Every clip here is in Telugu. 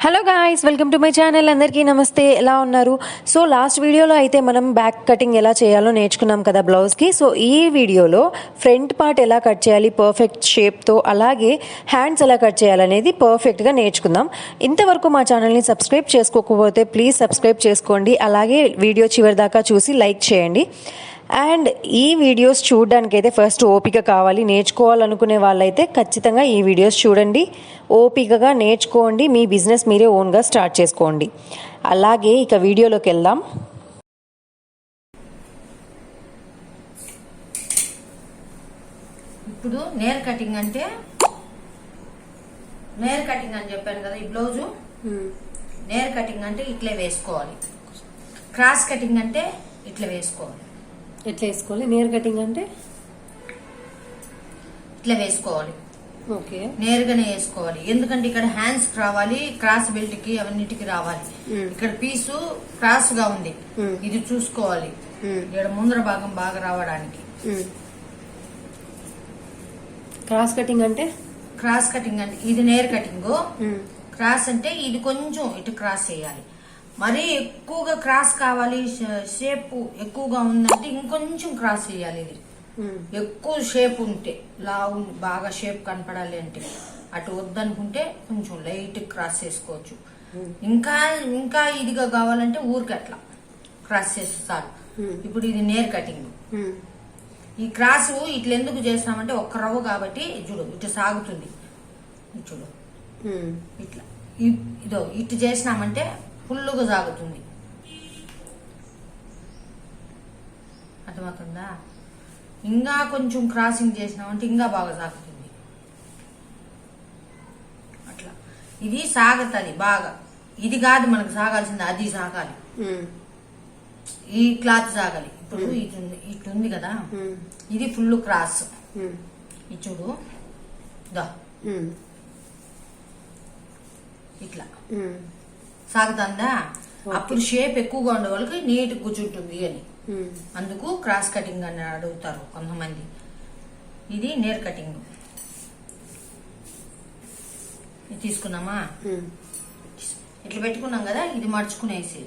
Hello guys, welcome to my channel. అందరికీ నమస్తే. ఎలా ఉన్నారు? సో లాస్ట్ వీడియోలో అయితే మనం బ్యాక్ కటింగ్ ఎలా చేయాలో నేర్చుకున్నాం కదా బ్లౌజ్కి. సో ఈ వీడియోలో ఫ్రంట్ పార్ట్ ఎలా కట్ చేయాలి పర్ఫెక్ట్ షేప్తో, అలాగే హ్యాండ్స్ ఎలా కట్ చేయాలనేది పర్ఫెక్ట్గా నేర్చుకుందాం. ఇంతవరకు మా ఛానల్ని సబ్స్క్రైబ్ చేసుకోకపోతే ప్లీజ్ సబ్స్క్రైబ్ చేసుకోండి. అలాగే వీడియో చివరి దాకా చూసి లైక్ చేయండి. అండ్ ఈ వీడియోస్ చూడడానికైతే ఫస్ట్ ఓపిక కావాలి. నేర్చుకోవాలనుకునే వాళ్ళైతే ఖచ్చితంగా ఈ వీడియోస్ చూడండి, ఓపికగా నేర్చుకోండి, మీ బిజినెస్ మీరే ఓన్గా స్టార్ట్ చేసుకోండి. అలాగే ఇక వీడియోలోకి వెళ్దాం. ఇప్పుడు నేర్ కటింగ్ అంటే నేర్ కటింగ్ అని చెప్పాను కదా. ఈ బ్లౌజు నేర్ కటింగ్ అంటే ఇట్లే వేసుకోవాలి. క్రాస్ కటింగ్ అంటే ఇట్లా వేసుకోవాలి. ఎట్లా వేసుకోవాలి? నేర్ కటింగ్ అంటే ఇట్లా వేసుకోవాలి. ఓకే, నేరుగానే వేసుకోవాలి. ఎందుకంటే ఇక్కడ హ్యాండ్స్ రావాలి, క్రాస్ బెల్ట్ కి అవన్నిటికి రావాలి. ఇక్కడ పీసు క్రాస్ గా ఉంది, ఇది చూసుకోవాలి. ఇక్కడ ముందర భాగం బాగా రావడానికి. క్రాస్ కటింగ్ అంటే క్రాస్ కటింగ్ అంటే ఇది నేర్ కటింగ్. క్రాస్ అంటే ఇది కొంచెం ఇటు క్రాస్ చేయాలి. మరీ ఎక్కువగా క్రాస్ కావాలి, షేప్ ఎక్కువగా ఉందంటే ఇంకొంచెం క్రాస్ చేయాలి. ఇది ఎక్కువ షేప్ ఉంటే, లావు బాగా షేప్ కనపడాలి అంటే అటు వద్దనుకుంటే కొంచెం లైట్ క్రాస్ చేసుకోవచ్చు. ఇంకా ఇంకా ఇదిగా కావాలంటే ఊరికి అట్లా క్రాస్ చేస్తారు. ఇప్పుడు ఇది నేర్ కటింగ్. ఈ క్రాస్ ఇట్లా ఎందుకు చేస్తామంటే ఒక్క రవ్వ కాబట్టి చూడు ఇటు సాగుతుంది. చూడు ఇట్లా ఇదో ఇటు చేసినామంటే ఫుల్లుగా సాగుతుంది. అర్థమవుతుందా? ఇంకా కొంచెం క్రాసింగ్ చేసినామంటే ఇంకా బాగా సాగుతుంది. అట్లా ఇది సాగుతుంది బాగా. ఇది కాదు మనకు సాగాల్సింది, అది సాగాలి. ఈ క్లాత్ సాగాలి. ఇప్పుడు ఇట్లుంది కదా, ఇది ఫుల్ క్రాస్. ఇది చూడు దా ఇట్లా సాగుతుందా. అప్పుడు షేప్ ఎక్కువగా ఉండే వాళ్ళకి నీట్ కూర్చుంటుంది అని, అందుకు క్రాస్ కటింగ్ అని అడుగుతారు కొంతమంది. ఇది నేర్ కటింగ్. ఇది తీసుకున్నామా, ఇట్లా పెట్టుకున్నాం కదా, ఇది మడుచుకునేసి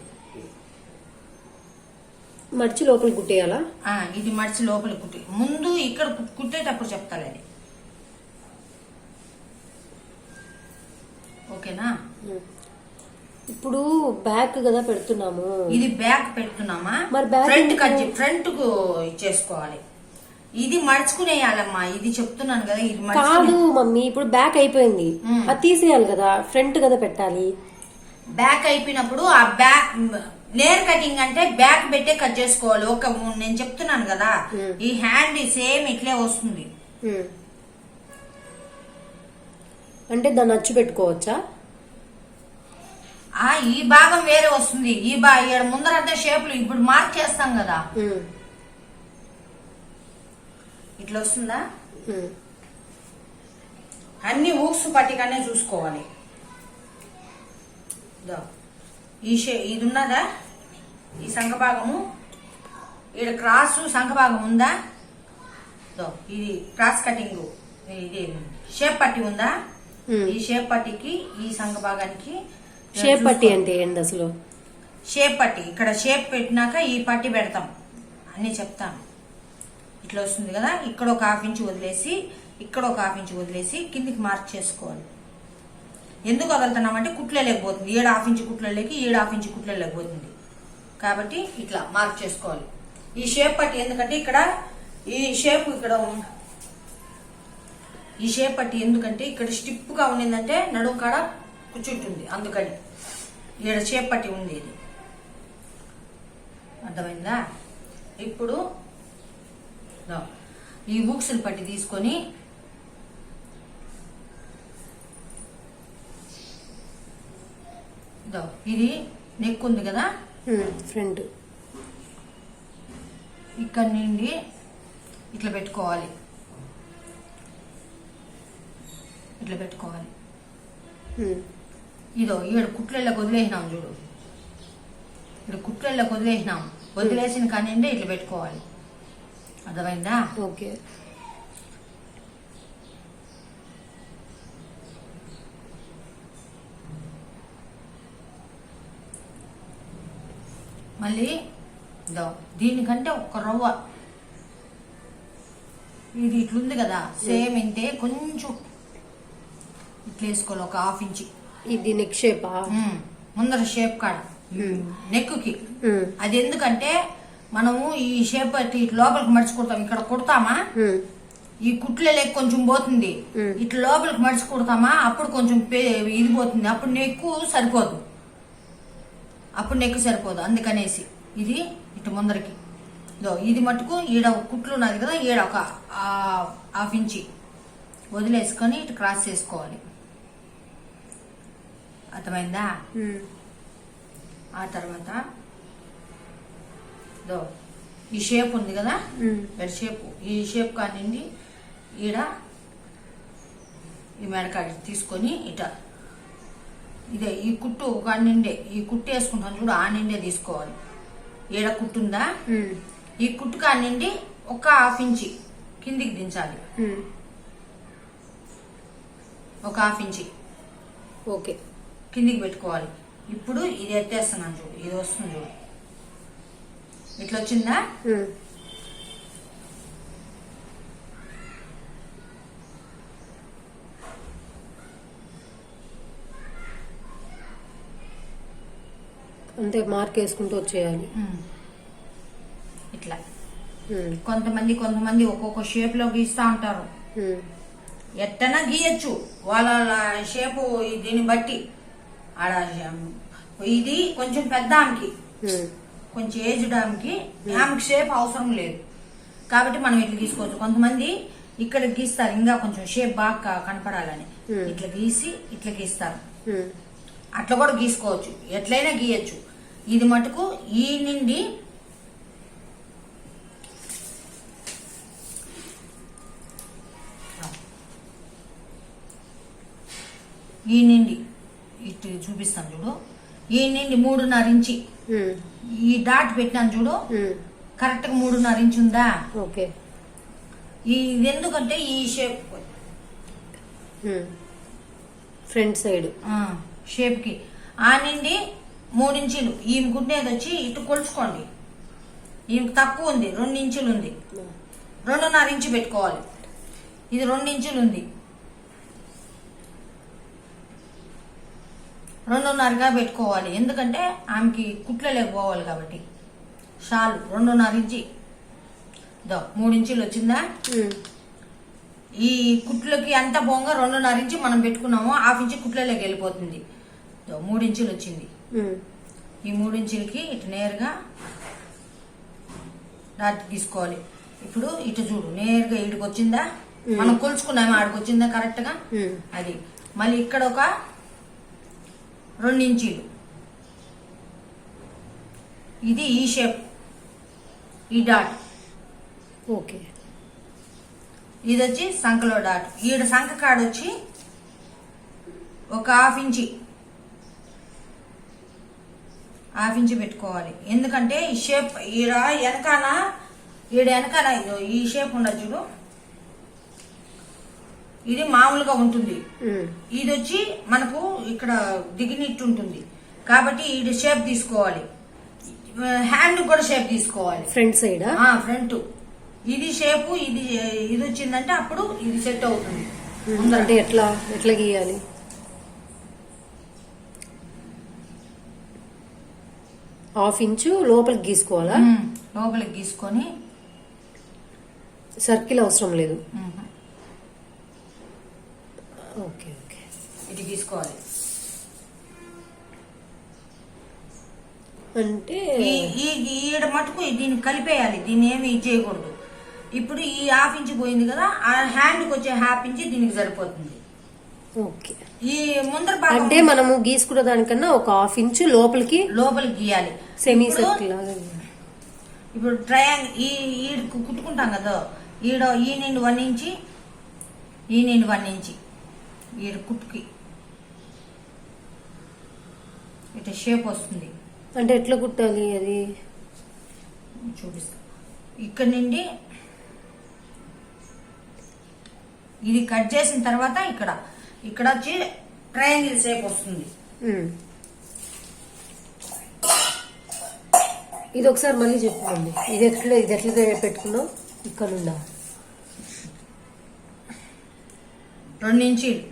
మడిచి లోపల కుట్టేయాలా? ఇది మడిచి లోపల కుట్టి ముందు ఇక్కడ కుట్టేటప్పుడు చెప్తాలి అది. ఓకేనా? ఇప్పుడు బ్యాక్ కదా పెడుతున్నాము, ఇది బ్యాక్ పెడుతున్నామా, మరి ఫ్రంట్ కు ఇచ్చేసుకోవాలి. ఇది మడుచుకునేయాలమ్మా, ఇది చెప్తున్నాను కదా. ఇది కాదు మమ్మీ, ఇప్పుడు బ్యాక్ అయిపోయింది, అది తీసేయాలి కదా, ఫ్రంట్ కదా పెట్టాలి. బ్యాక్ అయిపోయినప్పుడు ఆ బ్యాక్ నేర్ కటింగ్ అంటే బ్యాక్ పెట్టే కట్ చేసుకోవాలి. నేను చెప్తున్నాను కదా, ఈ హ్యాండ్ సేమ్ ఇట్లే వస్తుంది. అంటే దాన్ని అచ్చు పెట్టుకోవచ్చా? ఈ భాగం వేరే వస్తుంది. ఈ ఇక్కడ ముందరంటే షేపులు ఇప్పుడు మార్క్ చేస్తాం కదా, ఇట్లా వస్తుందా. అన్ని ఊక్స్ పట్టిగానే చూసుకోవాలి. ఇది ఉన్నదా, ఈ సంఖ భాగము, ఇక్కడ క్రాస్ సంఖ భాగం ఉందా, ఇది క్రాస్ కటింగ్, ఇది షేప్ పట్టి ఉందా, ఈ షేప్ పట్టికి ఈ సంఖ భాగానికి. షేప్ పట్టి అంటే ఏంటి అసలు? షేప్ పట్టి ఇక్కడ షేప్ పెట్టినాక ఈ పట్టి పెడతాం అన్ని చెప్తాం. ఇట్లా వస్తుంది కదా, ఇక్కడ ఒక హాఫ్ ఇంచ్ వదిలేసి, ఇక్కడ ఒక హాఫ్ ఇంచ్ వదిలేసి కిందికి మార్క్ చేసుకోవాలి. ఎందుకు వదులుతున్నామంటే కుట్లే లేకపోతుంది, 7 హాఫ్ ఇంచ్ కుట్లలోకి 7 హాఫ్ ఇంచ్ కుట్లే లేకపోతుంది కాబట్టి ఇట్లా మార్క్ చేసుకోవాలి. ఈ షేప్ పట్టి ఎందుకంటే ఇక్కడ ఈ షేప్ ఈ షేప్ పట్టి ఎందుకంటే ఇక్కడ స్టిప్ గా ఉండిందంటే నడుం కాడ కూర్చుంటుంది, అందుకని ఇక్కడ షేప్ పట్టి ఉంది. ఇది అర్థమైందా? ఇప్పుడు ఈ బుక్స్ని పట్టి తీసుకొని ఇది నెక్ ఉంది కదా, ఫ్రంట్ ఇక్కడ నుండి ఇట్లా పెట్టుకోవాలి. ఇట్లా పెట్టుకోవాలి. ఇదో ఈడ కుట్లలోకి వదిలేసినాం చూడు, ఇక్కడ కుట్లలోకి వదిలేసినాం. వదిలేసిన కానీ ఇట్లా పెట్టుకోవాలి. అర్థమైందా? ఓకే. మళ్ళీ ఇదో దీనికంటే ఒక రవ్వ ఇది ఇట్లుంది కదా సేమ్ ఇంతే కొంచెం ఇట్లా వేసుకోవాలి, ఒక హాఫ్ ఇంచి. ఇది నెక్ షేపా? ముందర షేప్ కాడ నెక్కి. అది ఎందుకంటే మనము ఈ షేప్ ఇట్లా లోపలికి మడిచి కుడతాం, ఇక్కడ కుడతామా ఈ కుట్లే లేక కొంచెం పోతుంది, ఇట్లా లోపలికి మడిచి కుడతామా అప్పుడు కొంచెం ఇది పోతుంది, అప్పుడు నెక్కు సరిపోదు, అందుకనేసి ఇది ఇటు ముందరికి ఇది మట్టుకు ఈడ కుట్లు ఉన్నది కదా, ఈడ ఒక హాఫ్ ఇంచి వదిలేసుకొని ఇటు క్రాస్ చేసుకోవాలి. అర్థమైందా? ఆ తర్వాత ఈ షేప్ ఉంది కదా, బెడ్ షేప్, ఈ షేప్ కానివ్వండి ఈడ ఈ మెడకాడి తీసుకొని ఇట ఇదే ఈ కుట్టు కానిండే ఈ కుట్టు వేసుకుంటాను చూడు, ఆ నిండే తీసుకోవాలి. ఈడ కుట్టుందా, ఈ కుట్టు కానిండి ఒక హాఫ్ ఇంచి కిందికి దించాలి, ఒక హాఫ్ ఇంచి ఓకే కిందికి పెట్టుకోవాలి. ఇప్పుడు ఇది ఎత్తేస్తున్నాను చూడు, ఇది వస్తుంది చూడు, ఇట్లా వచ్చిందా? అంటే మార్క్ వేసుకుంటూ వచ్చేయాలి ఇట్లా. కొంతమంది ఒక్కొక్క షేప్ లో గీస్తా ఉంటారు, ఎట్టనా గీయచ్చు వాళ్ళ షేపు దీన్ని బట్టి. ఆడ ఇది కొంచెం పెద్ద ఆమెకి, కొంచెం ఏజ్డ్ ఆమెకి షేప్ అవసరం లేదు కాబట్టి మనం ఇట్లా గీసుకోవచ్చు. కొంతమంది ఇక్కడ గీస్తారు ఇంకా కొంచెం షేప్ బాగా కనపడాలని, ఇట్లా గీసి ఇట్లా గీస్తారు, అట్లా కూడా గీసుకోవచ్చు, ఎట్లయినా గీయచ్చు. ఇది మటుకు ఈ నుండి ఇటు చూపిస్తాను చూడు, ఈ నుండి 3.5 ఇంచి ఈ డాట్ పెట్టినాను చూడు, కరెక్ట్ గా 3.5 ఇంచి ఉందా? ఓకే. ఇది ఎందుకంటే ఈ షేప్ ఫ్రంట్ సైడ్ షేప్ కి ఆ నుండి 3 ఇంచులు ఈమె గుండేది వచ్చి ఇటు కొలుచుకోండి, ఈమెకు తక్కువ ఉంది 2 ఇంచులు ఉంది, 2.5 ఇంచు పెట్టుకోవాలి. ఇది 2 ఇంచులు ఉంది, 2.5గా పెట్టుకోవాలి, ఎందుకంటే ఆమెకి కుట్ల లేకపోవాలి కాబట్టి. షాలు 2.5 ఇంచి 3 ఇంచులు వచ్చిందా? ఈ కుట్లకి అంత పోగా 2.5 ఇంచి మనం పెట్టుకున్నాము, హాఫ్ ఇంచి కుట్లలోకి వెళ్ళిపోతుంది. 3 ఇంచులు వచ్చింది, ఈ 3 ఇంచులకి ఇటు నేరుగా డాట్ తీసుకోవాలి. ఇప్పుడు ఇటు చూడు, నేరుగా ఇటుకు వచ్చిందా? మనం కొలుచుకున్నాము, ఆడికి వచ్చిందా కరెక్ట్ గా? అది మళ్ళీ ఇక్కడ ఒక 2 ఇంచీలు, ఇది ఈ షేప్, ఈ డాట్ ఓకే. ఇది వచ్చి సంఖలో డాట్, ఈడ సంఖ కాడ వచ్చి ఒక హాఫ్ ఇంచి పెట్టుకోవాలి. ఎందుకంటే ఈ షేప్ ఈడ వెనకాల ఈ షేప్ ఉండదు చూడు, ఇది మామూలుగా ఉంటుంది, ఇది వచ్చి మనకు ఇక్కడ దిగినట్టు ఉంటుంది కాబట్టి ఈ షేప్ తీసుకోవాలి. హ్యాండ్ కూడా షేప్ తీసుకోవాలి, ఫ్రంట్ సైడ్ ఫ్రంట్ ఇది షేపు, ఇది వచ్చిందంటే అప్పుడు ఇది సెట్ అవుతుంది. అంటే ఎట్లా గీయాలి? హాఫ్ ఇంచు లోపలికి గీసుకోవాలా? లోపలికి గీసుకొని సర్కిల్ అవసరం లేదు. ఓకే ఓకే, ఇది గీసుకోవాలి. అంటే ఈడ మటుకు దీన్ని కలిపేయాలి, దీన్ని ఏమి చేయకూడదు. ఇప్పుడు ఈ హాఫ్ ఇంచు పోయింది కదా, ఆ హ్యాండ్కి వచ్చే హాఫ్ ఇంచు దీనికి సరిపోతుంది. ఓకే. ఈ ముందర అంటే మనము గీసుకున్న దానికన్నా ఒక హాఫ్ ఇంచు లోపలికి గీయాలి, సెమీ సర్కిల్. ఇప్పుడు ట్రయాంగిల్ ఈ కుట్టుకుంటాం కదా, ఈడ ఈ నుండి 1 ఇంచి, ఈ నుండి 1 ఇంచి ఈడ కుట్టుకి ఇట్లా షేప్ వస్తుంది. అంటే ఎట్లా కుట్టాలి అది చూపిస్తా. ఇక్కడ నుండి ఇది కట్ చేసిన తర్వాత ఇక్కడ వచ్చి ట్రయాంగిల్ షేప్ వస్తుంది. ఇది ఒకసారి మళ్ళీ చెప్పుకోండి. ఇది ఎట్లా పెట్టుకున్నావు? ఇక్కడ నుండా 2 ఇంచీలు,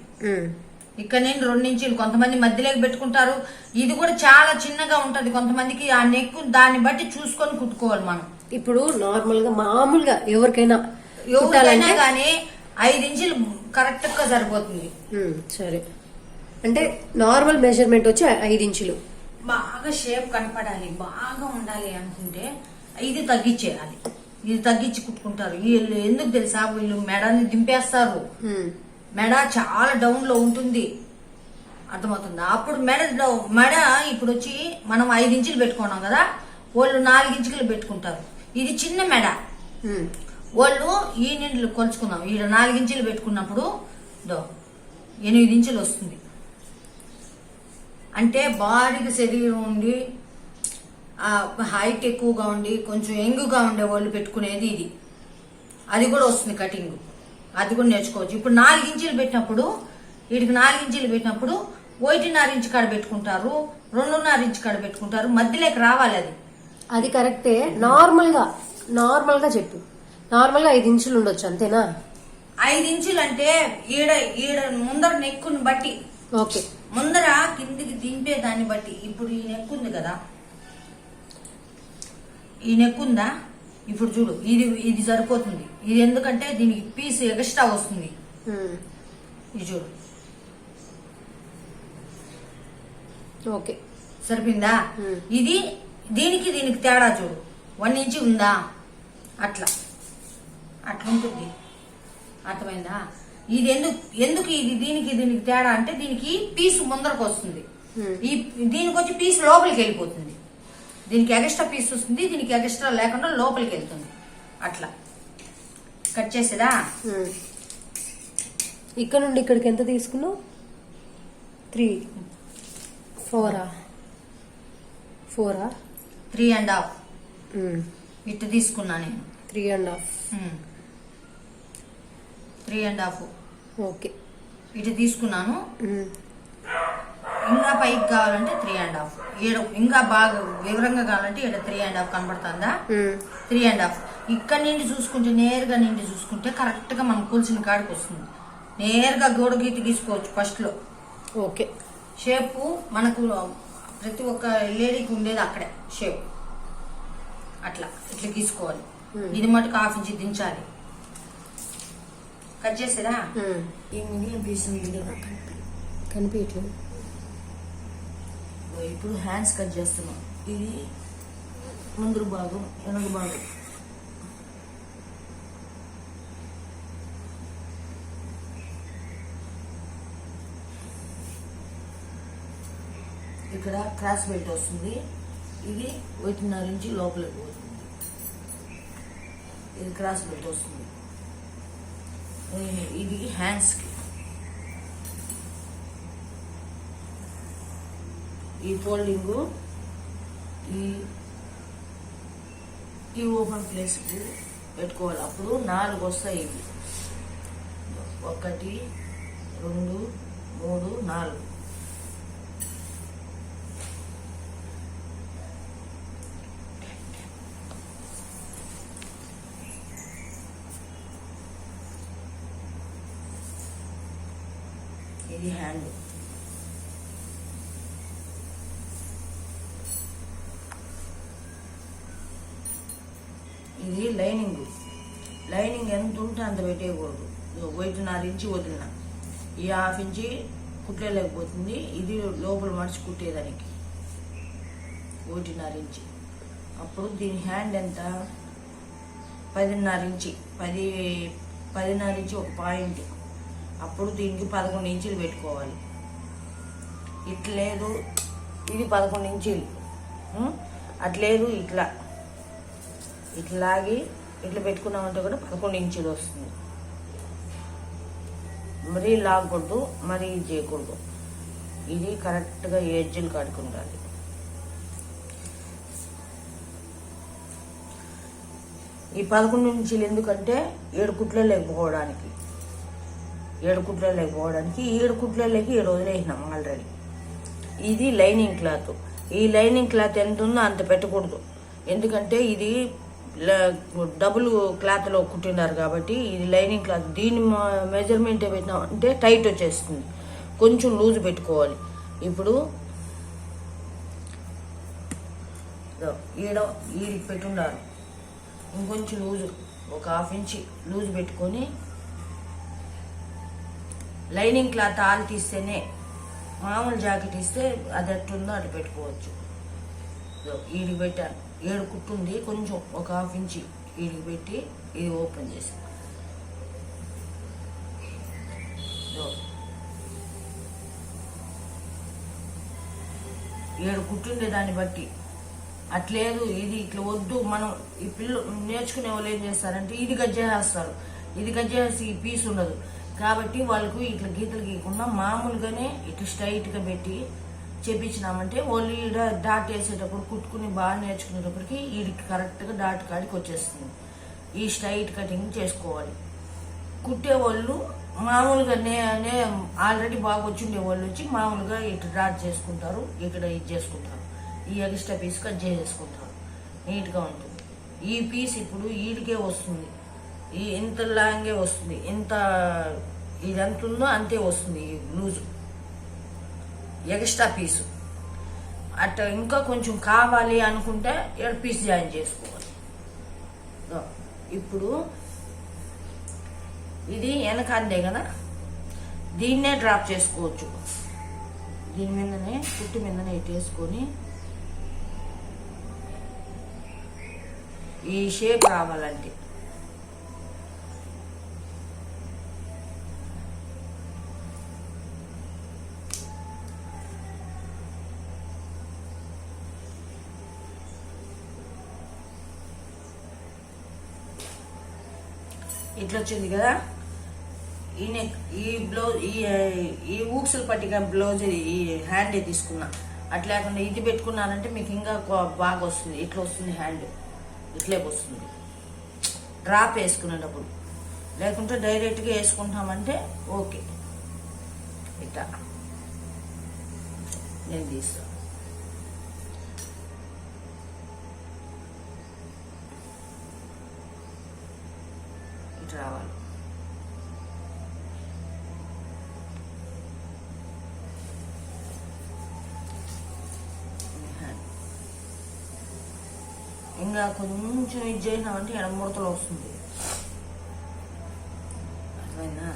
ఇక్కడ నేను 2 ఇంచీలు. కొంతమంది మధ్యలోకి పెట్టుకుంటారు. ఇది కూడా చాలా చిన్నగా ఉంటది కొంతమందికి. ఆ నెక్ దాన్ని బట్టి చూసుకొని కుట్టుకోవాలి మనం. ఇప్పుడు నార్మల్ గా మామూలుగా ఎవరికైనా కానీ 5 ఇంచీలు కరెక్ట్ గా సరిపోతుంది. సరే, అంటే నార్మల్ మెజర్మెంట్ వచ్చి 5 ఇంచులు. బాగా షేప్ కనపడాలి, బాగా ఉండాలి అనుకుంటే ఇది తగ్గించేయాలి. ఇది తగ్గించి కుట్టుకుంటారు. వీళ్ళు ఎందుకు తెలుసా, వీళ్ళు మెడని దింపేస్తారు. మెడ చాలా డౌన్ లో ఉంటుంది, అర్థమవుతుందా? అప్పుడు మెడ ఇప్పుడు వచ్చి మనం 5 ఇంచులు పెట్టుకున్నాం కదా, వాళ్ళు 4 ఇంచులు పెట్టుకుంటారు. ఇది చిన్న మెడ, వాళ్ళు ఈ నిండులు కొలుచుకున్నాం. ఈడ 4 ఇంచులు పెట్టుకున్నప్పుడు 8 ఇంచులు వస్తుంది. అంటే బాడీకి శరీరం ఉండి హైట్ ఎక్కువగా ఉండి కొంచెం యంగ్గా ఉండే వాళ్ళు పెట్టుకునేది ఇది. అది కూడా వస్తుంది కటింగ్, అది కూడా నేర్చుకోవచ్చు. ఇప్పుడు 4 ఇంచులు పెట్టినప్పుడు, వీటికి 4 ఇంచులు పెట్టినప్పుడు 1.5 ఇంచు కాడ పెట్టుకుంటారు, 2.5 ఇంచు కాడ పెట్టుకుంటారు. మధ్యలోకి రావాలి. అది కరెక్టే. నార్మల్ గా చెప్పు. నార్మల్ గా 5 ఇంచులు ఉండొచ్చు, అంతేనా? 5 ఇంచులు అంటే ఈడ ఈడ ముందర నెక్కుని బట్టి, ఓకే, ముందర కిందికి దింపే దాన్ని బట్టి. ఇప్పుడు ఈ నెక్ ఉంది కదా, ఈ నెక్ ఉందా, ఇప్పుడు చూడు, ఇది సరిపోతుంది. ఇది ఎందుకంటే దీనికి పీస్ ఎక్స్ట్రా వస్తుంది. ఇది చూడు, ఓకే, సరిపోయిందా? ఇది దీనికి తేడా చూడు, 1 ఇంచు ఉందా, అట్లా ఉంటుంది. అర్థమైందా? ఇది ఎందుకు ఇది దీనికి తేడా అంటే, దీనికి పీసు ముందరకు వస్తుంది, దీనికి వచ్చి పీసు లోపలికి వెళ్ళిపోతుంది. దీనికి ఎక్స్ట్రా పీస్ వస్తుంది, దీనికి ఎక్స్ట్రా లేకుండా లోపలికి వెళ్తుంది. అట్లా కట్ చేసేదా? ఇక్కడ నుండి ఇక్కడికి ఎంత తీసుకున్నావు? 3, 4 3.5 ఇట్టు తీసుకున్నా నేను. 3.5 ఓకే, ఇటు తీసుకున్నాను. ఇంకా పైకి కావాలంటే 3.5. ఇంకా బాగా వివరంగా కావాలంటే ఇక్కడ 3.5 కనబడుతుందా? 3.5. ఇక్కడ నుండి చూసుకుంటే, నేరుగా నుండి చూసుకుంటే కరెక్ట్ గా మనం కొలిసిన కాడికి వస్తుంది. నేరుగా గోడ గీత గీసుకోవచ్చు ఫస్ట్ లో. ఓకే, షేప్ మనకు ప్రతి ఒక్క లేడీకి ఉండేది అక్కడే షేప్. ఇట్లా గీసుకోవాలి. ఇది మటుకు 1/2 ఇంచు దించాలి. కట్ చేసేదా? ఈ మిగిలిన పీస్ కనిపించట్లేదు. ఇప్పుడు హ్యాండ్స్ కట్ చేస్తున్నాం. ఇది ముందు భాగం, వెనక భాగం. ఇక్కడ క్రాస్ బెల్ట్ వస్తుంది. ఇది 1.5 ఇంచు లోపలికి పోతుంది. ఇది క్రాస్ బెల్ట్ వస్తుంది. ఇది హ్యాండ్స్ కి. ఈ ఫోల్డింగ్ ఈ ఓపెన్ ప్లేస్ కి పెట్టుకోవాలి. అప్పుడు 4 వస్తాయి. ఇవి 1, 2, 3, 4. ఇది హ్యాండ్. ఇది లైనింగ్. లైనింగ్ ఎంత ఉంటే అంత పెట్టేయకూడదు. 1.5 ఇంచు వదిలిన, ఈ 1/2 ఇంచు కుట్టలేకపోతుంది. ఇది లోపల మడిచి కుట్టేదానికి 1.5 ఇంచు. అప్పుడు దీని హ్యాండ్ ఎంత? 10.5 ఇంచు. 10.5 inch 1 point. అప్పుడు దీనికి 11 ఇంచులు పెట్టుకోవాలి. ఇట్లేదు, ఇది 11 ఇంచులు. అట్లేదు, ఇట్లా లాగి ఇట్లా పెట్టుకున్నామంటే కూడా 11 ఇంచులు వస్తుంది. మరీ లాగకూడదు, మరీ ఇది చేయకూడదు. ఇది కరెక్ట్గా ఎడ్జులు కడుకుంటాలి. ఈ 11 ఇంచులు ఎందుకంటే 7 కుట్లు లేకపోవడానికి. 7 కుట్లు లేకపోవడానికి 7 కుట్లలోకి 7 వదిలేసినాం ఆల్రెడీ. ఇది లైనింగ్ క్లాత్. ఈ లైనింగ్ క్లాత్ ఎంత ఉందో అంత పెట్టకూడదు. ఎందుకంటే ఇది డబుల్ క్లాత్లో కుట్టినారు కాబట్టి ఇది లైనింగ్ క్లాత్. దీని మెజర్మెంట్ పెట్టినా అంటే టైట్ వచ్చేస్తుంది, కొంచెం లూజ్ పెట్టుకోవాలి. ఇప్పుడు ఈడికి పెట్టున్నారు, ఇంకొంచెం లూజు ఒక 1/2 ఇంచ్ లూజ్ పెట్టుకొని లైనింగ్ క్లాత్ ఆల్ తీస్తేనే, మామూలు జాకెట్ ఇస్తే అది ఎట్టుందో అటు పెట్టుకోవచ్చు. ఈడికి పెట్టాను, 7 కుట్టుంది, కొంచెం ఒక 1/2 ఇంచ్ ఈడికి పెట్టి ఇది ఓపెన్ చేశాను. 7 కుట్టుండే దాన్ని బట్టి. అట్లేదు ఇది ఇట్లా వద్దు, మనం ఈ పిల్లలు నేర్చుకునే వాళ్ళు ఏం చేస్తారంటే ఇది గజ్జేస్తారు, ఇది గజ్జేసి ఈ పీస్ ఉండదు కాబట్టి వాళ్ళకు ఇట్లా గీతలు గీయకుండా మామూలుగానే ఇట్లా స్ట్రైట్గా పెట్టి చేపించినామంటే వాళ్ళు ఈడ డాట్ వేసేటప్పుడు కుట్టుకుని బాగా నేర్చుకునేటప్పటికి వీడికి కరెక్ట్గా డాట్ కాడికి వచ్చేస్తుంది. ఈ స్ట్రైట్ కటింగ్ చేసుకోవాలి. కుట్టేవాళ్ళు మామూలుగా ఆల్రెడీ బాగా వచ్చిండే వాళ్ళు వచ్చి మామూలుగా ఇటు డాట్ చేసుకుంటారు, ఇక్కడ ఇది చేసుకుంటారు, ఈ ఎక్స్ట్రా పీస్ కట్ చేసుకుంటారు, నీట్గా ఉంటుంది. ఈ పీస్ ఇప్పుడు వీడికే వస్తుంది, ఈ ఇంత లాంగే వస్తుంది, ఇంత ఇది ఎంత ఉందో అంతే వస్తుంది ఈ లూజు ఎక్స్ట్రా పీసు. అట్లా ఇంకా కొంచెం కావాలి అనుకుంటే 7 పీస్ జాయిన్ చేసుకోవాలి. ఇప్పుడు ఇది వెనకందే కదా, దీన్నే డ్రాప్ చేసుకోవచ్చు. దీని మీదనే కుట్టు మీదనే ఇటు వేసుకొని ఈ షేప్ రావాలంటే ఇట్లా వచ్చింది కదా. ఈ బ్లౌజ్ ఈ ఊక్సులు పట్టిగా బ్లౌజ్ ఈ హ్యాండ్ తీసుకున్నా. అట్లా లేకుండా ఇది పెట్టుకున్నానంటే మీకు ఇంకా బాగా వస్తుంది. ఇట్లా వస్తుంది హ్యాండ్, ఇట్లే వస్తుంది డ్రాప్ వేసుకునేటప్పుడు. లేకుంటే డైరెక్ట్గా వేసుకుంటామంటే ఓకే. ఇట్లా నేను తీస్తాను. ఇట్లా రావాలి. ఇంకా కొంచెం ఇది చేసినామంటే ఎడ ముడతలు వస్తుంది. అర్థమైందా?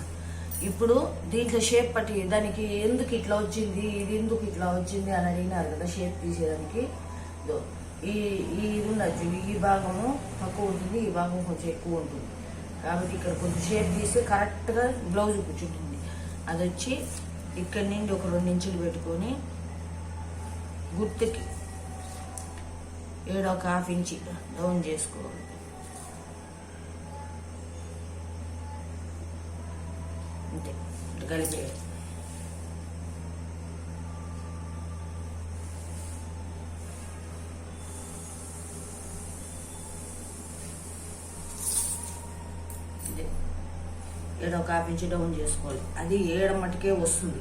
ఇప్పుడు దీంట్లో షేప్ పట్టి దానికి ఎందుకు ఇట్లా వచ్చింది, ఇది ఎందుకు ఇట్లా వచ్చింది అని అడిగినారు కదా షేప్ తీసేదానికి. ఇది ఉండొచ్చు, ఈ భాగము తక్కువ ఉంటుంది, ఈ భాగం కొంచెం ఎక్కువ ఉంటుంది కాబట్టి ఇక్కడ కొంచెం షేప్ తీస్తే కరెక్ట్గా బ్లౌజ్ కూర్చుంటుంది. అది వచ్చి ఇక్కడి నుండి ఒక 2 ఇంచులు పెట్టుకొని గుర్తుకి 7 ఒక 1/2 ఇంచ్ డౌన్ చేసుకోవాలి. అంతే, కలిపేయాలి. ఏడో 1/2 ఇంచ్ డౌన్ చేసుకోవాలి. అది ఏడ మటుకే వస్తుంది,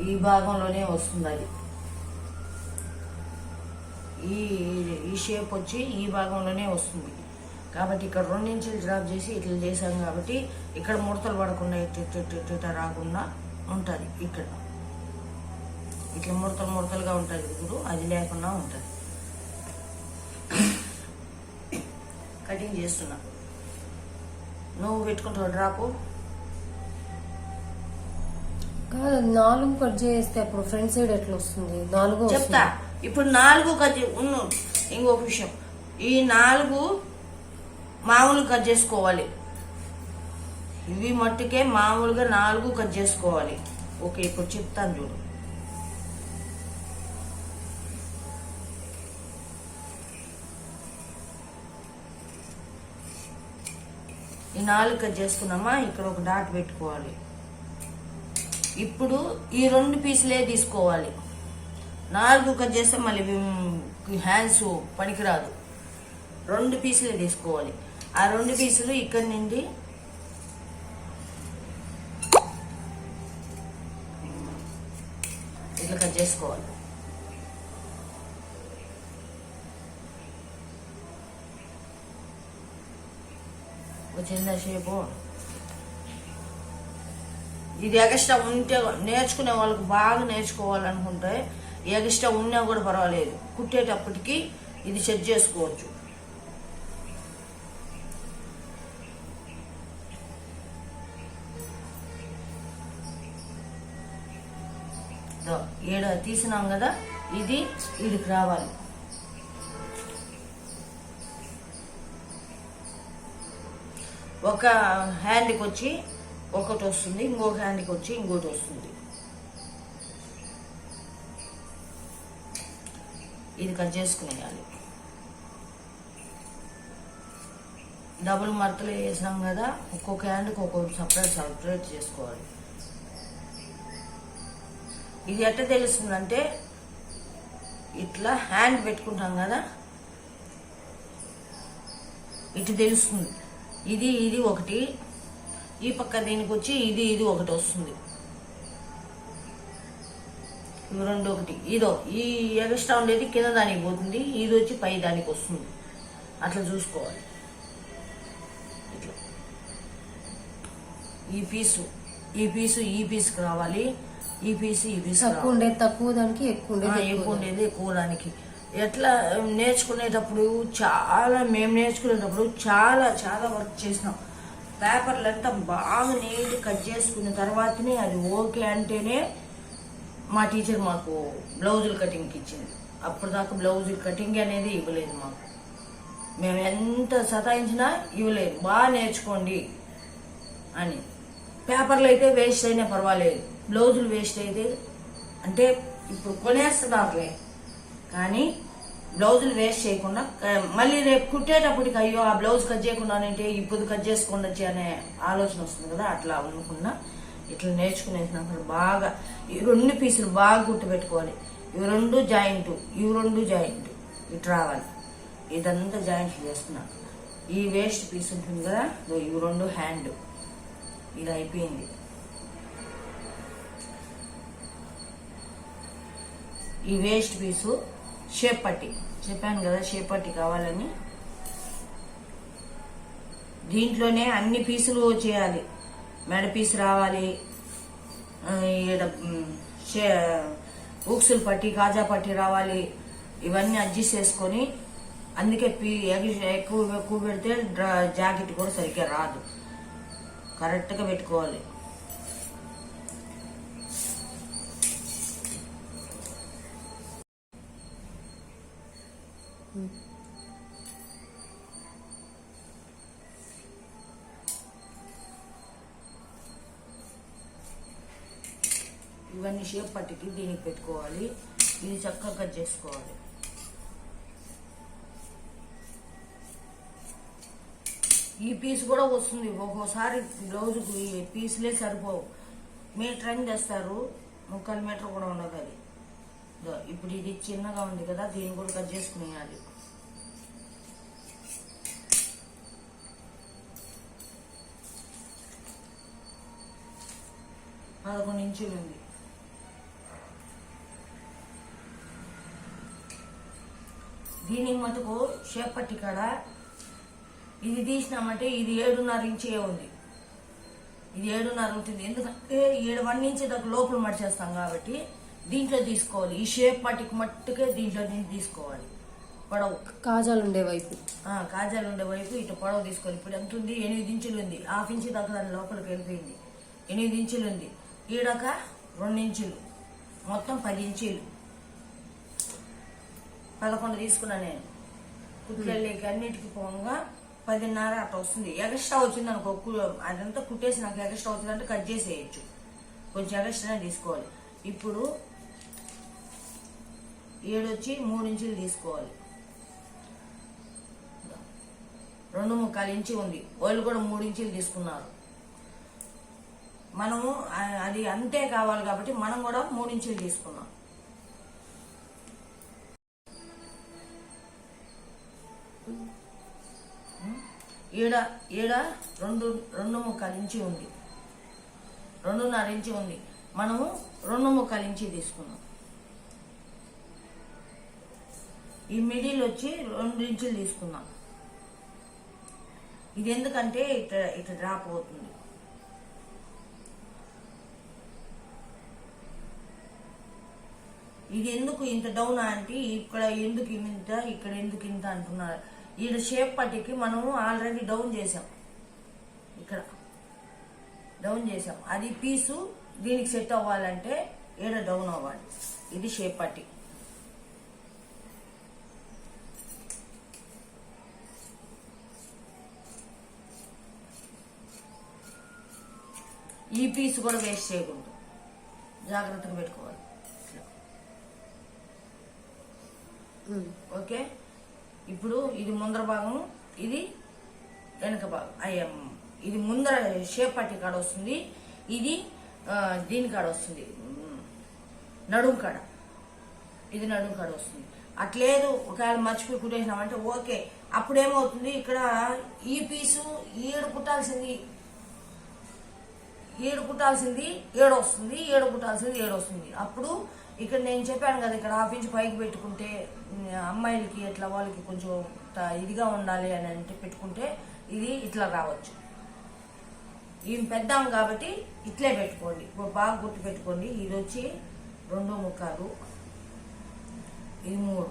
ఈ భాగంలోనే వస్తుంది. అది ఈ షేప్ వచ్చి ఈ భాగంలోనే వస్తుంది కాబట్టి ఇక్కడ 2 ఇంచులు డ్రాప్ చేసి ఇట్లా చేసాం కాబట్టి ఇక్కడ ముడతలు పడకుండా ఇట్లా రాకుండా ఉంటుంది. ఇక్కడ ఇట్లా ముడతలుగా ఉంటుంది. ఇప్పుడు అది లేకుండా ఉంటుంది. కటింగ్ చేస్తున్నా. నువ్వు పెట్టుకుంటావు డ్రాపు కాదు, 4 కట్ చేస్తే అప్పుడు ఫ్రంట్ సైడ్ ఎట్లా వస్తుంది? 4 చెప్తా. ఇప్పుడు 4 కట్ ఇంకొక విషయం, ఈ 4 మామూలు కట్ చేసుకోవాలి. ఇవి మట్టుకే మామూలుగా 4 కట్ చేసుకోవాలి. ఓకే, ఇప్పుడు చెప్తాను చూడు. ఈ 4 కట్ చేసుకున్నామా, ఇక్కడ ఒక డాట్ పెట్టుకోవాలి. ఇప్పుడు ఈ 2 పీసులే తీసుకోవాలి. 4 కట్ చేస్తే మళ్ళీ హ్యాండ్స్ పనికిరాదు. 2 పీసులే తీసుకోవాలి. ఆ 2 పీసులు ఇక్కడి నుండి ఇట్లా కట్ చేసుకోవాలి. చిన్న షేపు. ఇది ఎగస్ట్రా ఉంటే నేర్చుకునే వాళ్ళకి బాగా నేర్చుకోవాలనుకుంటే ఎగస్ట్రా ఉన్నా కూడా పర్వాలేదు, కుట్టేటప్పటికి ఇది సెట్ చేసుకోవచ్చు. ఈడ తీసినాం కదా, ఇది వీడికి రావాలి. ఒక హ్యాండ్కి వచ్చి ఒకటి వస్తుంది, ఇంకొక హ్యాండ్కి వచ్చి ఇంకోటి వస్తుంది. ఇది కట్ చేసుకునేయాలి. డబుల్ మడతలు వేసాం కదా, ఒక్కొక్క హ్యాండ్కి ఒక్కొక్క సపరేట్ చేసుకోవాలి. ఇది ఎట్లా తెలుస్తుందంటే ఇట్లా హ్యాండ్ పెట్టుకుంటాం కదా, ఇటు తెలుస్తుంది. ఇది ఒకటి, ఈ పక్క దీనికి వచ్చి ఇది ఒకటి వస్తుంది. ఇవి రెండు ఒకటి, ఇదో ఈ ఎగస్ట్రా ఉండేది కింద దానికి పోతుంది, ఇది వచ్చి పై దానికి వస్తుంది. అట్లా చూసుకోవాలి. ఇట్లా ఈ పీసుకి రావాలి, ఈ పీసు తక్కువ ఉండేది తక్కువ దానికి, ఎక్కువ ఉండేది ఎక్కువ దానికి. ఎట్లా నేర్చుకునేటప్పుడు మేము నేర్చుకునేటప్పుడు చాలా వర్క్ చేసినాం. పేపర్లంతా బాగా నీట్ కట్ చేసుకున్న తర్వాతనే అది ఓకే అంటేనే మా టీచర్ మాకు బ్లౌజులు కటింగ్కి ఇచ్చింది. అప్పటిదాకా బ్లౌజులు కటింగ్ అనేది ఇవ్వలేదు మాకు. మేము ఎంత సతాయించినా ఇవ్వలేదు, బాగా నేర్చుకోండి అని. పేపర్లు అయితే వేస్ట్ అయినా పర్వాలేదు, బ్లౌజులు వేస్ట్ అయితే అంటే ఇప్పుడు కొనేస్తున్నారులే కానీ బ్లౌజులు వేస్ట్ చేయకుండా మళ్ళీ రేపు కుట్టేటప్పటికి అయ్యో ఆ బ్లౌజ్ కట్ చేయకుండానంటే ఇప్పుడు కట్ చేసుకోండొచ్చి అనే ఆలోచన వస్తుంది కదా, అట్లా అనుకున్నా. ఇట్లా నేర్చుకునేసినాక బాగా ఈ రెండు పీసులు బాగా గుర్తు పెట్టుకోవాలి. ఇవి రెండు జాయింట్ ఇటు రావాలి. ఇదంతా జాయింట్ చేస్తున్నా. ఈ వేస్ట్ పీస్ ఉంటుంది కదా, ఇవి రెండు హ్యాండ్ ఇది అయిపోయింది. ఈ వేస్ట్ పీసు షేప్ పట్టి చెప్పాను కదా, షేప్ పట్టి కావాలని. దీంట్లోనే అన్ని పీసులు చేయాలి. మెడ పీసు రావాలి, ఊక్సులు పట్టి కాజా పట్టి రావాలి. ఇవన్నీ అడ్జస్ట్ చేసుకొని, అందుకే ఎక్కువ పెడితే జాకెట్ కూడా సరిగ్గా రాదు. కరెక్ట్గా పెట్టుకోవాలి. ఇవన్నీ షేప్ పట్టికి దీనికి పెట్టుకోవాలి. ఇది చక్కగా కట్ చేసుకోవాలి. ఈ పీస్ కూడా వస్తుంది. ఒక్కోసారి బ్లౌజుకు ఈ పీసులే సరిపోవు, మీటర్ అని తెస్తారు, 3/4 మీటర్ కూడా ఉండదు అది. ఇప్పుడు ఇది చిన్నగా ఉంది కదా, దీన్ని కూడా కట్ చేసుకునేయాలి. పదకొండు ఇంచులు ఉంది. దీనికి మటుకు షేప్ పట్టి కాడ ఇది తీసినామంటే ఇది 7.5 ఇంచే ఉంది. ఇది 7.5 ఉంటుంది. ఎందుకంటే 1 ఇంచ్ దాకా లోపల మడిచేస్తాం కాబట్టి దీంట్లో తీసుకోవాలి. ఈ షేప్ పట్టికి మట్టుకే దీంట్లో తీసుకోవాలి. పొడవు కాజాలు ఉండే వైపు ఇటు పొడవు తీసుకోవాలి. ఇప్పుడు ఎంత ఉంది? 8 ఇంచులు ఉంది. 1/2 ఇంచు దాకా దాని లోపలికి వెళ్ళిపోయింది. 8 ఇంచులు ఉంది. ఈడక 2 ఇంచులు, మొత్తం 10 ఇంచులు. 11 తీసుకున్నా నేను. కుట్లకి అన్నిటికి పోగా 10.5 అట్లా వస్తుంది. ఎగస్ట్రా వచ్చింది అనుకో, అదంతా కుట్టేసి నాకు ఎగస్ట్రా వచ్చిందంటే కట్ చేసేయచ్చు. కొంచెం ఎగస్ట్రానే తీసుకోవాలి. ఇప్పుడు 7 వచ్చి 3 ఇంచులు తీసుకోవాలి. 2.25 ఇంచు ఉంది. వాళ్ళు కూడా 3 ఇంచులు తీసుకున్నారు. మనము అది అంతే కావాలి కాబట్టి మనం కూడా 3 ఇంచులు తీసుకున్నాం. ఈడ 2.25 ఇంచు ఉంది. 2.5 ఇంచు ఉంది. మనము 2.25 ఇంచు తీసుకున్నాం. ఈ మిడిల్ వచ్చి 2 ఇంచులు తీసుకున్నాం. ఇది ఎందుకంటే ఇట్లా డ్రాప్ అవుతుంది. ఇది ఎందుకు ఇంత డౌన్ అంటే ఇక్కడ ఎందుకు ఇంత, ఇక్కడ ఎందుకు ఇంత అంటున్నారు. ఈ షేప్ పట్టికి మనం ఆల్రెడీ డౌన్ చేసాం, ఇక్కడ డౌన్ చేసాం. అది పీసు దీనికి సెట్ అవ్వాలంటే ఈడ డౌన్ అవ్వాలి. ఇది షేప్ పట్టి. ఈ పీస్ కూడా వేస్ట్ చేయకూడదు, జాగ్రత్తగా పెట్టుకోవాలి. ఓకే, ఇప్పుడు ఇది ముందర భాగం, ఇది వెనక భాగం. ఇది ముందర షేప్ పట్టి కాడ వస్తుంది, ఇది దీని కాడ వస్తుంది, నడుము కాడ. ఇది నడుము కాడ వస్తుంది. అట్లేదు ఒకవేళ మర్చిపోయి కుట్టేసినామంటే ఓకే. అప్పుడు ఏమవుతుంది, ఇక్కడ ఈ పీసు ఏడు కుట్టాల్సింది ఏడొస్తుంది, ఏడు కుట్టాల్సింది ఏడొస్తుంది. అప్పుడు ఇక్కడ నేను చెప్పాను కదా, ఇక్కడ హాఫ్ ఇంచ్ పైకి పెట్టుకుంటే అమ్మాయిలకి ఎట్లా వాళ్ళకి కొంచెం ఇదిగా ఉండాలి అని అంటే పెట్టుకుంటే ఇది ఇట్లా రావచ్చు. ఈమె పెద్దాం కాబట్టి ఇట్లే పెట్టుకోండి, బాగా గుర్తు పెట్టుకోండి. ఇది వచ్చి 2 ముక్కాలు, ఇది 3.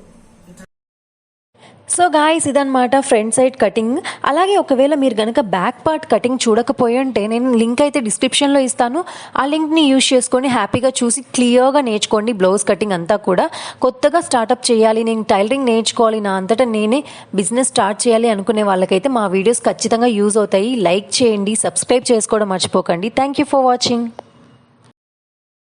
సో గాయ్స్, ఇదన్నమాట ఫ్రంట్ సైడ్ కటింగ్. అలాగే ఒకవేళ మీరు కనుక బ్యాక్ పార్ట్ కటింగ్ చూడకపోయి ఉంటే నేను లింక్ అయితే డిస్క్రిప్షన్లో ఇస్తాను. ఆ లింక్ని యూజ్ చేసుకొని హ్యాపీగా చూసి క్లియర్గా నేర్చుకోండి బ్లౌజ్ కటింగ్ అంతా కూడా. కొత్తగా స్టార్ట్అప్ చేయాలి, నేను టైలరింగ్ నేర్చుకోవాలి, నా అంతటా నేనే బిజినెస్ స్టార్ట్ చేయాలి అనుకునే వాళ్ళకైతే మా వీడియోస్ ఖచ్చితంగా యూజ్ అవుతాయి. లైక్ చేయండి, సబ్స్క్రైబ్ చేసుకోవడం మర్చిపోకండి. Thank you for watching.